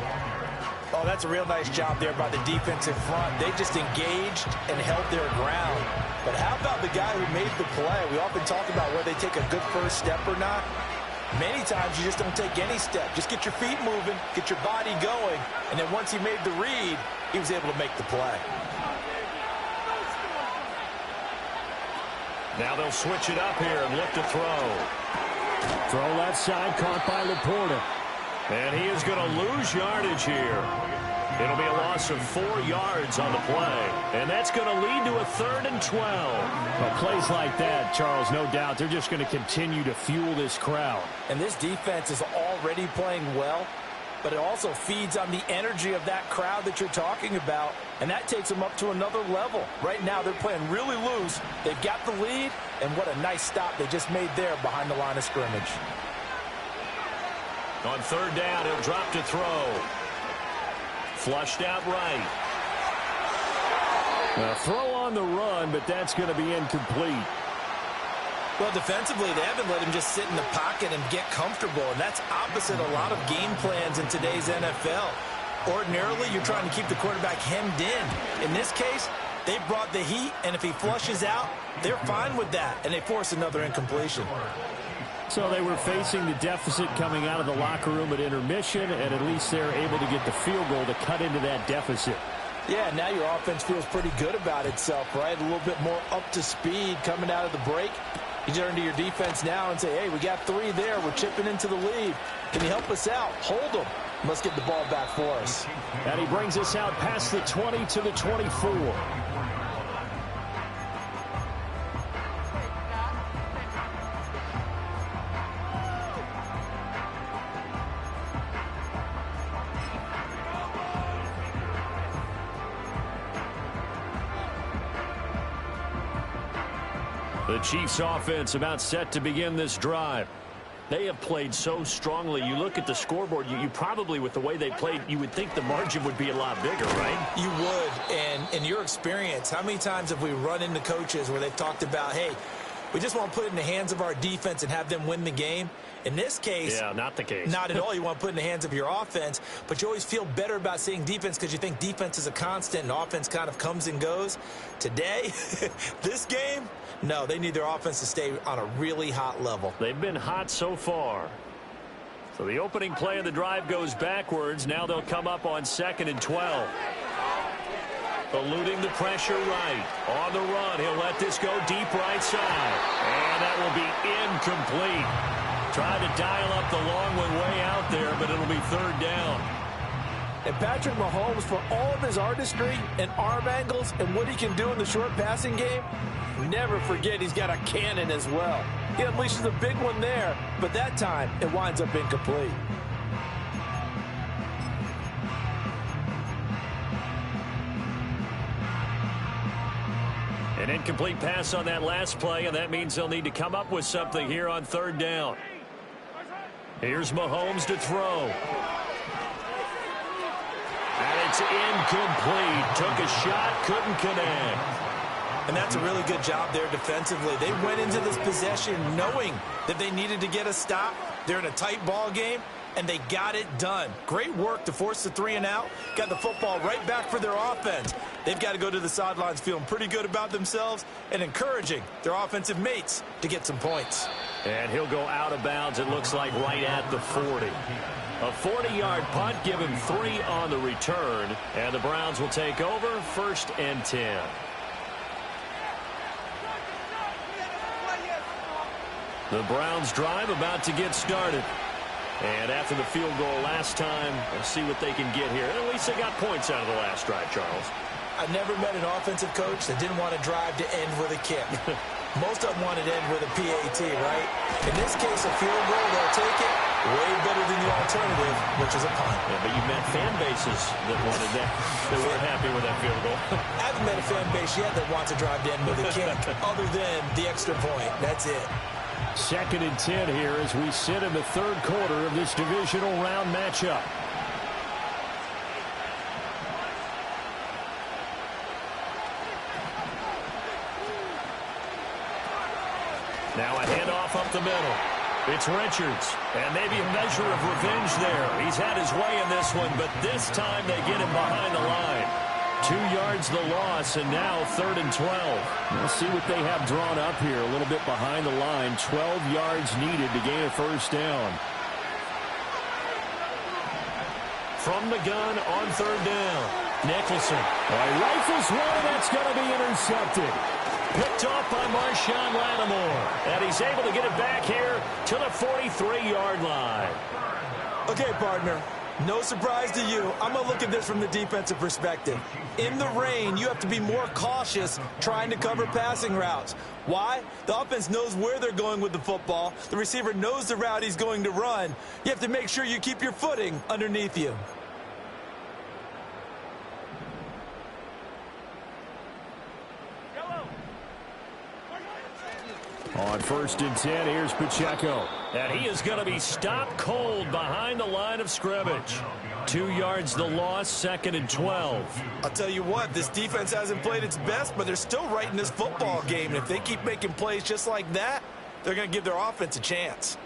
Speaker 4: Oh, that's a real nice job there by the defensive front. They just engaged and held their ground. But how about the guy who made the play? We often talk about whether they take a good first step or not. Many times you just don't take any step. Just get your feet moving, get your body going, and then once he made the read, he was able to make the play.
Speaker 3: Now they'll switch it up here and look to throw.
Speaker 6: Throw left side, caught by Laporta.
Speaker 3: And he is going to lose yardage here. It'll be a loss of 4 yards on the play. And that's going to lead to a 3rd and 12.
Speaker 6: Well, plays like that, Charles, no doubt, they're just going to continue to fuel this crowd.
Speaker 4: And this defense is already playing well, but it also feeds on the energy of that crowd that you're talking about, and that takes them up to another level. Right now, they're playing really loose. They've got the lead, and what a nice stop they just made there behind the line of scrimmage.
Speaker 3: On 3rd down, he'll drop to throw. Flushed out right.
Speaker 6: A throw on the run, but that's going to be incomplete.
Speaker 4: Well, defensively, they haven't let him just sit in the pocket and get comfortable, and that's opposite a lot of game plans in today's NFL. Ordinarily, you're trying to keep the quarterback hemmed in. In this case, they brought the heat, and if he flushes out, they're fine with that, and they force another incompletion.
Speaker 6: So they were facing the deficit coming out of the locker room at intermission, and at least they're able to get the field goal to cut into that deficit.
Speaker 4: Yeah, now your offense feels pretty good about itself, right? A little bit more up to speed coming out of the break. You turn to your defense now and say, hey, we got 3 there. We're chipping into the lead. Can you help us out? Hold them. Let's get the ball back for us.
Speaker 6: And he brings us out past the 20 to the 24.
Speaker 3: The Chiefs offense about set to begin this drive. They have played so strongly. You look at the scoreboard, you probably, with the way they played, you would think the margin would be a lot bigger, right?
Speaker 4: You would. And in your experience, how many times have we run into coaches where they've talked about, hey, we just want to put it in the hands of our defense and have them win the game? In this case,
Speaker 3: yeah, not the case.
Speaker 4: Not at all. You want to put it in the hands of your offense, but you always feel better about seeing defense because you think defense is a constant and offense kind of comes and goes. Today, this game, no, they need their offense to stay on a really hot level.
Speaker 3: They've been hot so far. So the opening play of the drive goes backwards. Now they'll come up on 2nd and 12. Eluding the pressure right. On the run, he'll let this go deep right side. And that will be incomplete. Tried to dial up the long one way out there, but it'll be 3rd down.
Speaker 4: And Patrick Mahomes, for all of his artistry and arm angles and what he can do in the short passing game, never forget he's got a cannon as well. He unleashes a big one there, but that time it winds up incomplete.
Speaker 3: An incomplete pass on that last play, and that means they'll need to come up with something here on 3rd down. Here's Mahomes to throw. And it's incomplete. Took a shot, couldn't connect.
Speaker 4: And that's a really good job there defensively. They went into this possession knowing that they needed to get a stop. They're in a tight ball game, and they got it done. Great work to force the 3 and out. Got the football right back for their offense. They've got to go to the sidelines feeling pretty good about themselves and encouraging their offensive mates to get some points.
Speaker 3: And he'll go out of bounds, it looks like, right at the 40. A 40-yard punt, give him 3 on the return. And the Browns will take over, 1st and 10. The Browns drive about to get started. And after the field goal last time, we'll see what they can get here. At least they got points out of the last drive, Charles.
Speaker 4: I've never met an offensive coach that didn't want to drive to end with a kick. Most of them wanted to end with a PAT, right? In this case, a field goal, they'll take it. Way better than the alternative, which is a punt.
Speaker 3: Yeah, but you met fan bases that wanted that, that weren't happy with that field goal.
Speaker 4: I haven't met a fan base yet that wants to drive in with a kick other than the extra point. That's it.
Speaker 6: 2nd and 10 here as we sit in the 3rd quarter of this divisional round matchup. Now a handoff up the middle. It's Richards, and maybe a measure of revenge there. He's had his way in this one, but this time they get him behind the line. 2 yards the loss, and now 3rd and 12. We'll see what they have drawn up here. A little bit behind the line. 12 yards needed to gain a 1st down. From the gun on 3rd down. Nicholson. Rifles one, that's going to be intercepted. Picked off by Marshawn Lattimore. And he's able to get it back here to the 43-yard line.
Speaker 4: Okay, partner. No surprise to you. I'm going to look at this from the defensive perspective. In the rain, you have to be more cautious trying to cover passing routes. Why? The offense knows where they're going with the football. The receiver knows the route he's going to run. You have to make sure you keep your footing underneath you.
Speaker 6: On 1st and 10, here's Pacheco. And he is going to be stopped cold behind the line of scrimmage. 2 yards the loss, 2nd and 12.
Speaker 4: I'll tell you what, this defense hasn't played its best, but they're still right in this football game. And if they keep making plays just like that, they're going to give their offense a chance.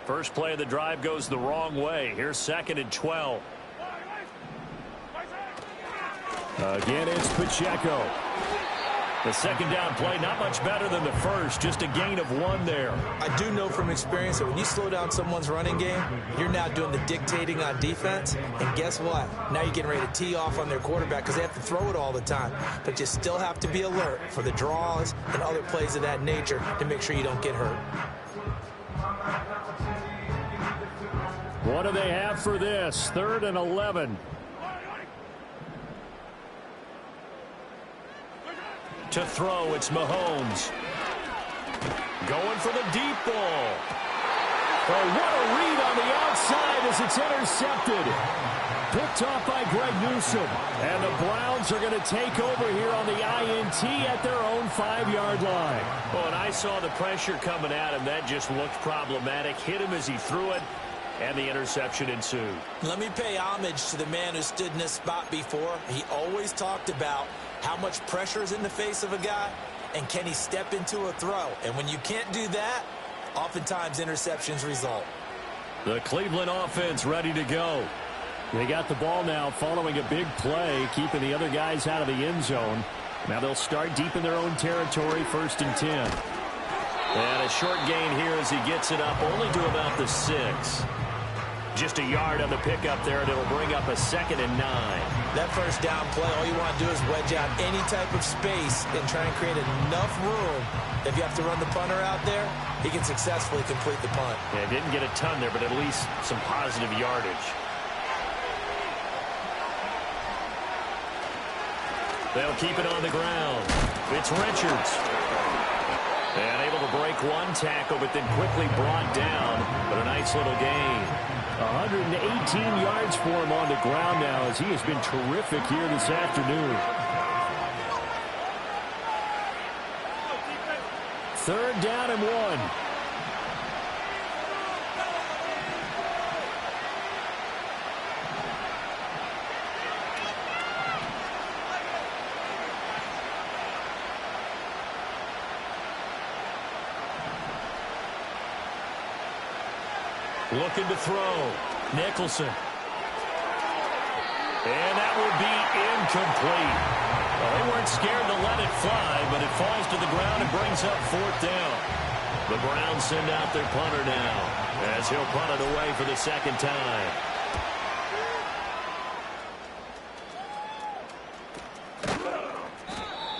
Speaker 6: First play of the drive goes the wrong way. Here's 2nd and 12. Again, it's Pacheco. The 2nd down play, not much better than the first, just a gain of 1 there.
Speaker 4: I do know from experience that when you slow down someone's running game, you're now doing the dictating on defense. And guess what? Now you're getting ready to tee off on their quarterback because they have to throw it all the time. But you still have to be alert for the draws and other plays of that nature to make sure you don't get hurt.
Speaker 6: What do they have for this? 3rd and 11. To throw, it's Mahomes. Going for the deep ball. Oh, what a read on the outside as it's intercepted. Picked off by Greg Newsome. And the Browns are going to take over here on the INT at their own 5-yard line.
Speaker 3: Well, and I saw the pressure coming at him. That just looked problematic. Hit him as he threw it, and the interception ensued.
Speaker 4: Let me pay homage to the man who stood in this spot before. He always talked about how much pressure is in the face of a guy, and can he step into a throw? And when you can't do that, oftentimes interceptions result.
Speaker 6: The Cleveland offense ready to go. They got the ball now following a big play, keeping the other guys out of the end zone. Now they'll start deep in their own territory, 1st and 10.
Speaker 3: And a short gain here as he gets it up only to about the 6. Just a yard on the pickup there, and it'll bring up a 2nd and 9.
Speaker 4: That 1st down play, all you want to do is wedge out any type of space and try and create enough room. If you have to run the punter out there, he can successfully complete the punt.
Speaker 3: Yeah, didn't get a ton there, but at least some positive yardage.
Speaker 6: They'll keep it on the ground. It's Richards. And able to break 1 tackle, but then quickly brought down. But a nice little gain. 118 yards for him on the ground now as he has been terrific here this afternoon. 3rd down and 1. Looking to throw. Nicholson. And that will be incomplete. Well, they weren't scared to let it fly, but it falls to the ground and brings up 4th down. The Browns send out their punter now as he'll punt it away for the 2nd time.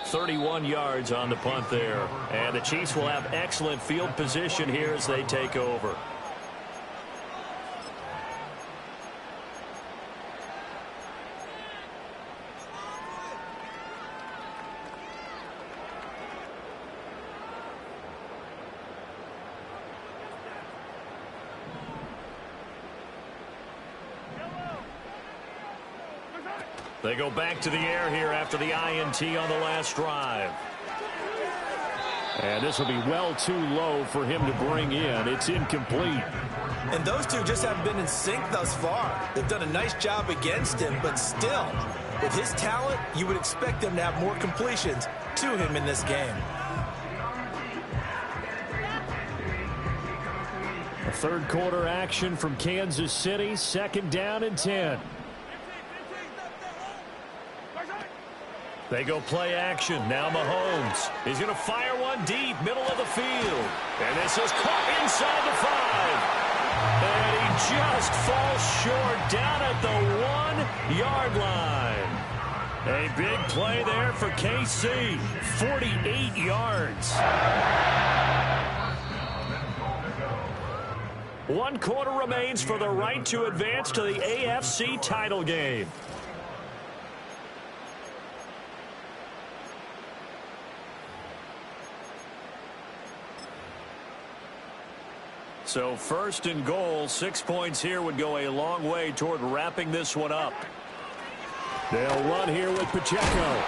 Speaker 6: .31 yards on the punt there. And the Chiefs will have excellent field position here as they take over.
Speaker 3: They go back to the air here after the INT on the last drive. And this will be well too low for him to bring in. It's incomplete.
Speaker 4: And those two just haven't been in sync thus far. They've done a nice job against him, but still, with his talent, you would expect them to have more completions to him in this game.
Speaker 6: A third quarter action from Kansas City. 2nd down and 10. They go play action. Now Mahomes. He's going to fire one deep, middle of the field. And this is caught inside the 5. And he just falls short down at the 1-yard line. A big play there for KC. 48 yards. 1 quarter remains for the right to advance to the AFC title game. So 1st and goal, 6 points here would go a long way toward wrapping this one up. They'll run here with Pacheco.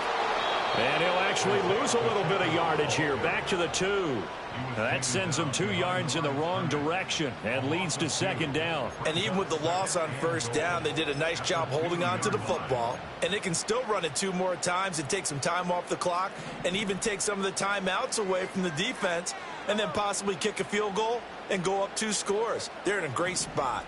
Speaker 6: And he'll actually lose a little bit of yardage here. Back to the 2. That sends him 2 yards in the wrong direction and leads to 2nd down.
Speaker 4: And even with the loss on 1st down, they did a nice job holding on to the football. And they can still run it 2 more times and take some time off the clock and even take some of the timeouts away from the defense and then possibly kick a field goal and go up 2 scores. They're in a great spot.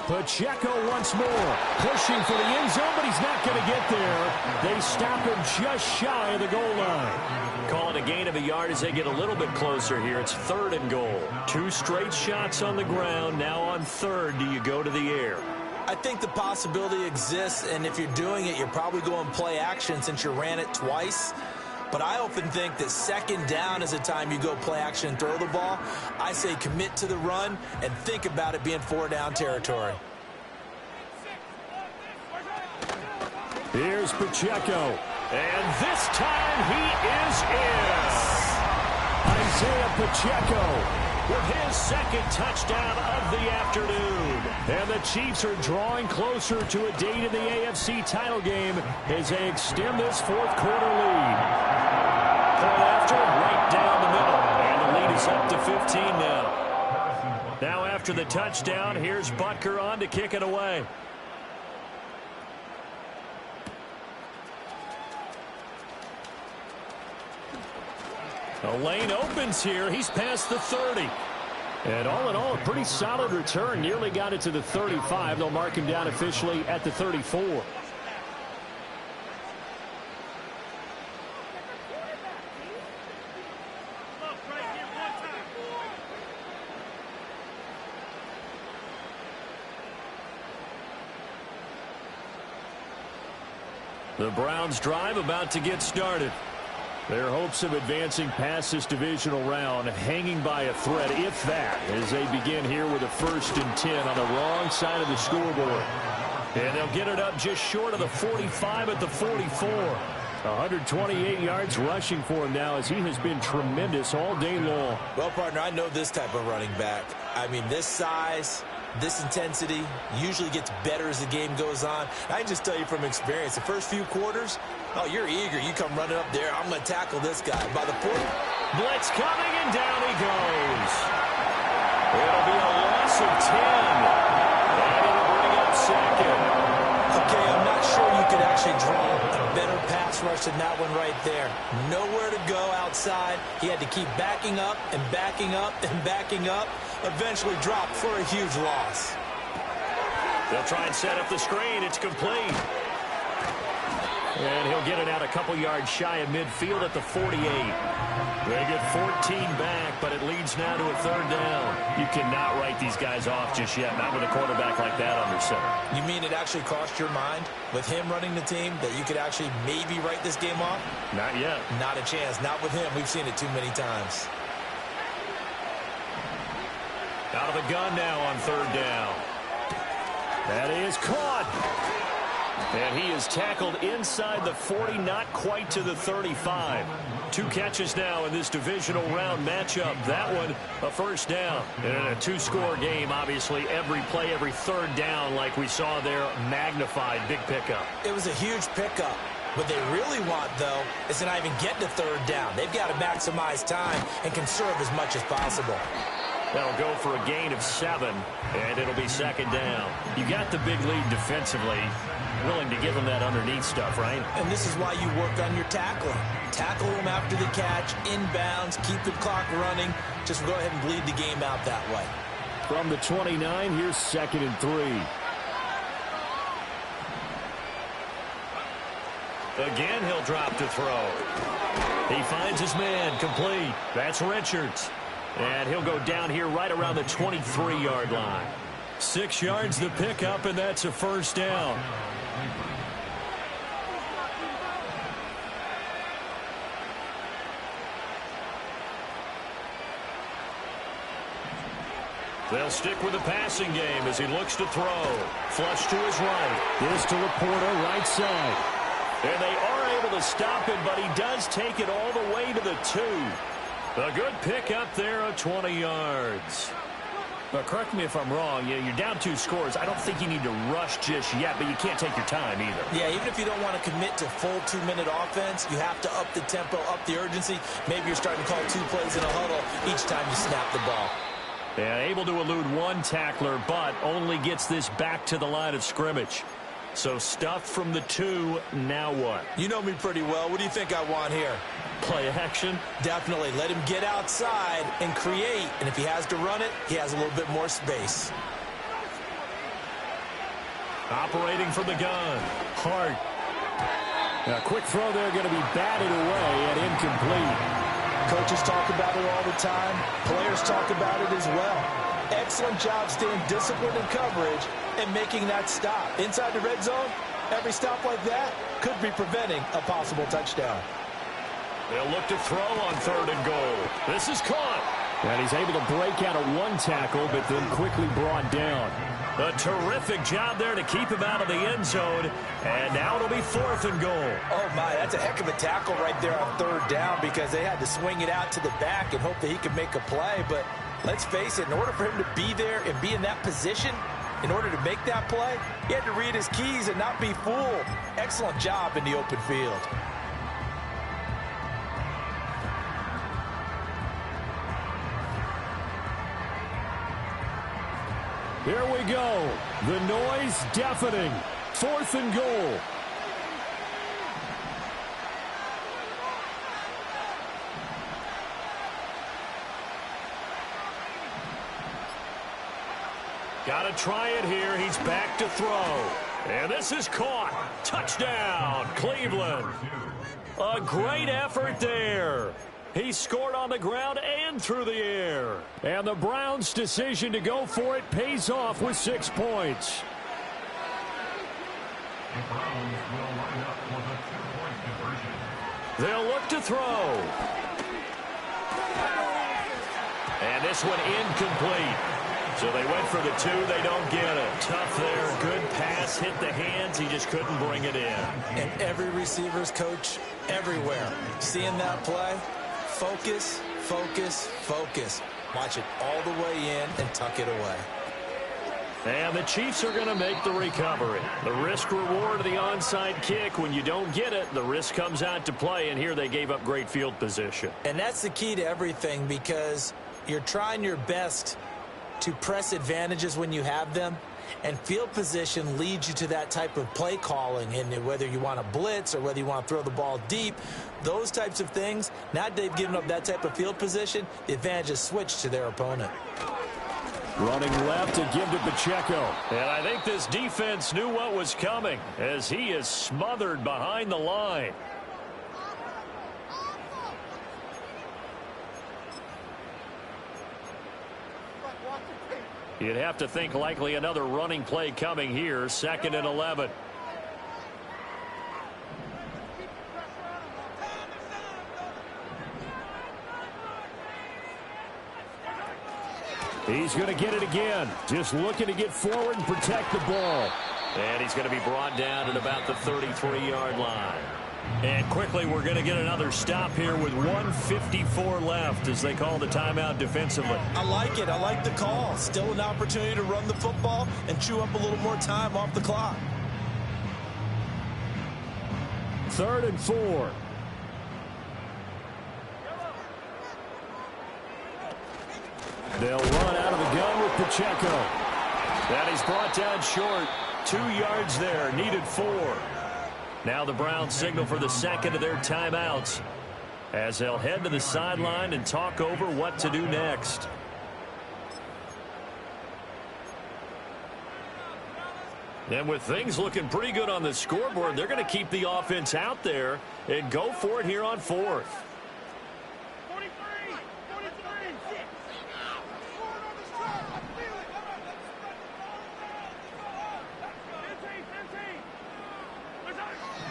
Speaker 6: Pacheco once more, pushing for the end zone, but he's not going to get there. They stop him just shy of the goal line. Call it a gain of a yard as they get a little bit closer here. It's 3rd and goal. 2 straight shots on the ground. Now on 3rd, do you go to the air?
Speaker 4: I think the possibility exists, and if you're doing it, you're probably going play action since you ran it twice. But I often think that 2nd down is a time you go play action and throw the ball. I say commit to the run and think about it being 4-down territory.
Speaker 6: Here's Pacheco. And this time he is in. Isaiah Pacheco with his 2nd touchdown of the afternoon. And the Chiefs are drawing closer to a date in the AFC title game as they extend this 4th quarter lead. Point after, right down the middle. And the lead is up to 15 now. Now after the touchdown, here's Butker on to kick it away. The lane opens here. He's past the 30. And all in all, a pretty solid return. Nearly got it to the 35. They'll mark him down officially at the 34. The Browns drive about to get started. Their hopes of advancing past this divisional round hanging by a thread, if that, as they begin here with a 1st and 10 on the wrong side of the scoreboard. And they'll get it up just short of the 45 at the 44. 128 yards rushing for him now as he has been tremendous all day long.
Speaker 4: Well, partner, I know this type of running back. I mean, this size, this intensity usually gets better as the game goes on. I can just tell you from experience, the first few quarters, oh, you're eager. You come running up there. I'm going to tackle this guy. By the point,
Speaker 6: blitz coming, and down he goes. It'll be a loss of 10. And it'll bring up 2nd.
Speaker 4: Okay, I'm not sure you could actually draw a better pass rush than that one right there. Nowhere to go outside. He had to keep backing up and backing up and backing up. Eventually dropped for a huge loss.
Speaker 6: They'll try and set up the screen. It's complete. And he'll get it out a couple yards shy of midfield at the 48. They get 14 back, but it leads now to a 3rd down. You cannot write these guys off just yet, not with a quarterback like that under center.
Speaker 4: You mean it actually crossed your mind with him running the team that you could actually maybe write this game off?
Speaker 6: Not yet.
Speaker 4: Not a chance. Not with him. We've seen it too many times. Out of the gun now on 3rd down.
Speaker 6: That is caught.
Speaker 3: And he is tackled inside the 40, not quite to the 35. 2 catches now in this divisional round matchup. That one, a first down. And in a 2-score game, obviously, every play, every third down, like we saw there, magnified. Big pickup.
Speaker 4: It was a huge pickup. What they really want, though, is to not even get to third down. They've got to maximize time and conserve as much as possible.
Speaker 3: That'll go for a gain of 7, and it'll be second down. You got the big lead defensively. Willing to give them that underneath stuff, right?
Speaker 4: And this is why you work on your tackling. Tackle them after the catch, inbounds, keep the clock running. Just go ahead and bleed the game out that way.
Speaker 6: From the 29, here's 2nd and 3.
Speaker 3: Again, he'll drop to throw. He finds his man, complete. That's Richards. And he'll go down here right around the 23-yard line. 6 yards the pickup, and that's a first down. They'll stick with the passing game as he looks to throw. Flush to his right.
Speaker 6: This to Laporta, right side.
Speaker 3: And they are able to stop him, but he does take it all the way to the 2. A good pickup there of 20 yards. But correct me if I'm wrong, you're down 2 scores. I don't think you need to rush just yet, but you can't take your time either.
Speaker 4: Yeah, even if you don't want to commit to full 2-minute offense, you have to up the tempo, up the urgency. Maybe you're starting to call 2 plays in a huddle each time you snap the ball.
Speaker 3: Yeah, able to elude 1 tackler, but only gets this back to the line of scrimmage. So stuff from the 2, now what?
Speaker 4: You know me pretty well. What do you think I want here?
Speaker 3: Play action?
Speaker 4: Definitely. Let him get outside and create. And if he has to run it, he has a little bit more space.
Speaker 3: Operating from the gun. Hart.
Speaker 6: A quick throw there going to be batted away and incomplete.
Speaker 4: Coaches talk about it all the time. Players talk about it as well. Excellent job staying disciplined in coverage and making that stop. Inside the red zone, every stop like that could be preventing a possible touchdown.
Speaker 3: They'll look to throw on 3rd and goal. This is caught.
Speaker 6: And he's able to break out of 1 tackle, but then quickly brought down.
Speaker 3: A terrific job there to keep him out of the end zone. And now it'll be 4th and goal.
Speaker 4: Oh, my, that's a heck of a tackle right there on 3rd down because they had to swing it out to the back and hope that he could make a play. But let's face it, in order for him to be there and be in that position, in order to make that play, he had to read his keys and not be fooled. Excellent job in the open field.
Speaker 6: Here we go. The noise deafening. 4th and goal.
Speaker 3: Got to try it here. He's back to throw. And this is caught. Touchdown, Cleveland. A great effort there. He scored on the ground and through the air.
Speaker 6: And the Browns' decision to go for it pays off with 6 points.
Speaker 5: The Browns will line up for the 2-point conversion.
Speaker 3: They'll look to throw. And this one incomplete. So they went for the 2. They don't get it. Tough there. Good pass. Hit the hands. He just couldn't bring it in.
Speaker 4: And every receiver's coach everywhere. Seeing that play, focus, focus, focus. Watch it all the way in and tuck it away.
Speaker 3: And the Chiefs are going to make the recovery. The risk-reward of the onside kick. When you don't get it, the risk comes out to play, and here they gave up great field position.
Speaker 4: And that's the key to everything because you're trying your best to press advantages when you have them, and field position leads you to that type of play calling. And whether you want to blitz or whether you want to throw the ball deep, those types of things, now that they've given up that type of field position, the advantage is switched to their opponent.
Speaker 6: Running left to give to Pacheco.
Speaker 3: And I think this defense knew what was coming as he is smothered behind the line. You'd have to think likely another running play coming here. 2nd and 11.
Speaker 6: He's going to get it again. Just looking to get forward and protect the ball.
Speaker 3: And he's going to be brought down at about the 33-yard line. And quickly, we're going to get another stop here with 1:54 left as they call the timeout defensively.
Speaker 4: I like it. I like the call. Still an opportunity to run the football and chew up a little more time off the clock.
Speaker 6: 3rd and 4. They'll run out of the gun with Pacheco. That is brought down short. 2 yards there. Needed 4. Now the Browns signal for the second of their timeouts as they'll head to the sideline and talk over what to do next. And with things looking pretty good on the scoreboard, they're going to keep the offense out there and go for it here on 4th.
Speaker 7: 43, 43, 6.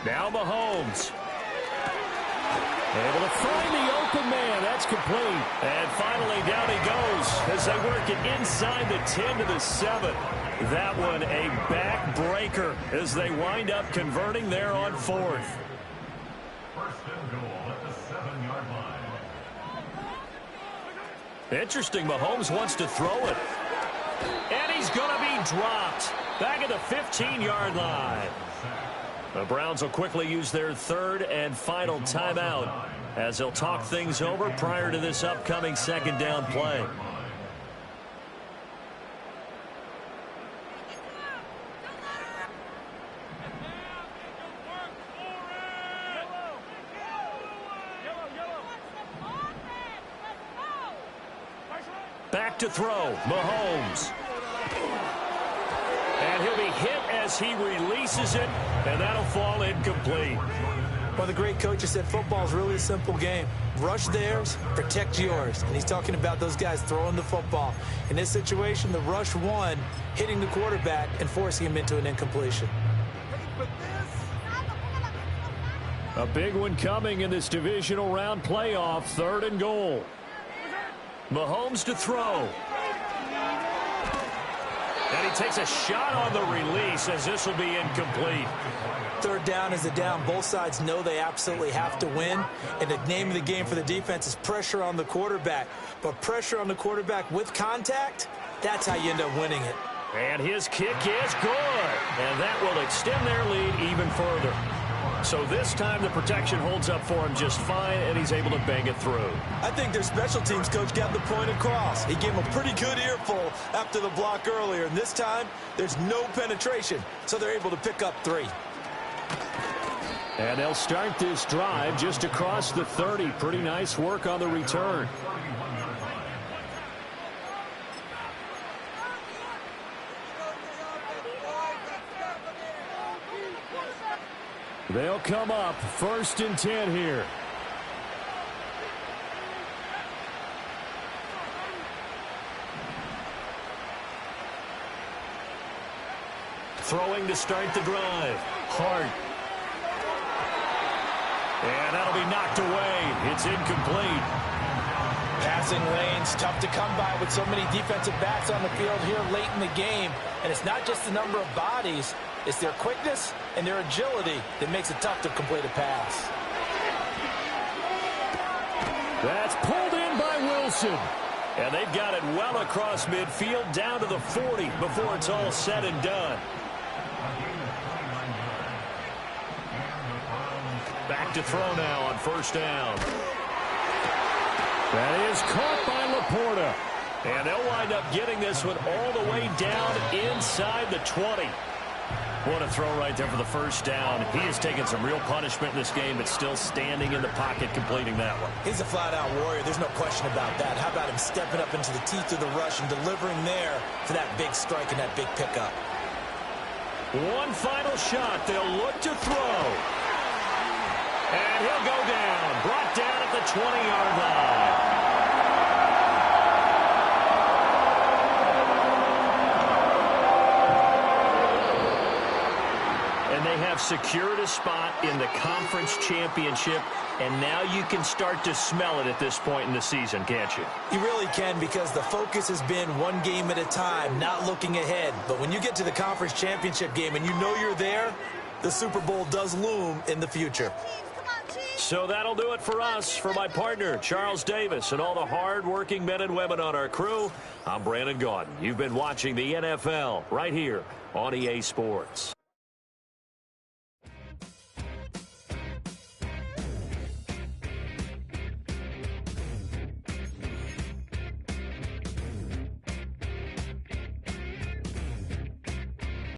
Speaker 3: Now Mahomes. Able to find the open man. That's complete. And finally down he goes as they work it inside the 10 to the 7. That one a backbreaker as they wind up converting there on 4th.
Speaker 5: 1st and goal at the 7-yard line.
Speaker 3: Interesting. Mahomes wants to throw it. And he's going to be dropped. Back at the 15-yard line. The Browns will quickly use their 3rd and final timeout as they'll talk things over prior to this upcoming 2nd down play. Back to throw. Mahomes. And he'll be hit as he releases it, and that'll fall incomplete.
Speaker 4: Well, the great coach has said football is really a simple game. Rush theirs, protect yours. And he's talking about those guys throwing the football. In this situation, the rush won, hitting the quarterback and forcing him into an incompletion.
Speaker 6: A big one coming in this divisional round playoff. 3rd and goal.
Speaker 3: Mahomes to throw. And he takes a shot on the release as this will be incomplete.
Speaker 4: 3rd down is a down. Both sides know they absolutely have to win. And the name of the game for the defense is pressure on the quarterback. But pressure on the quarterback with contact, that's how you end up winning it.
Speaker 3: And his kick is good. And that will extend their lead even further. So this time the protection holds up for him just fine, and he's able to bang it through.
Speaker 4: I think their special teams coach got the point across. He gave him a pretty good earful after the block earlier, and this time there's no penetration, so they're able to pick up 3.
Speaker 6: And they'll start this drive just across the 30. Pretty nice work on the return. They'll come up 1st and 10 here. Throwing to start the drive. Hart. And that'll be knocked away. It's incomplete.
Speaker 4: Passing lanes, tough to come by with so many defensive backs on the field here late in the game. And it's not just the number of bodies. It's their quickness and their agility that makes it tough to complete a pass.
Speaker 6: That's pulled in by Wilson. And they've got it well across midfield down to the 40 before it's all said and done. Back to throw now on 1st down. That is caught by Laporta. And they'll wind up getting this one all the way down inside the 20. What a throw right there for the 1st down. He has taken some real punishment in this game, but still standing in the pocket completing that one.
Speaker 4: He's a flat-out warrior. There's no question about that. How about him stepping up into the teeth of the rush and delivering there for that big strike and that big pickup.
Speaker 3: One final shot. They'll look to throw. And he'll go down. Brought down at the 20-yard line. And they have have secured a spot in the conference championship, and now you can start to smell it at this point in the season, can't you?
Speaker 4: You really can, because the focus has been one game at a time, not looking ahead. But when you get to the conference championship game and you know you're there, the Super Bowl does loom in the future.
Speaker 3: So that'll do it for us. For my partner, Charles Davis, and all the hard-working men and women on our crew, I'm Brandon Gaudin. You've been watching the NFL right here on EA Sports.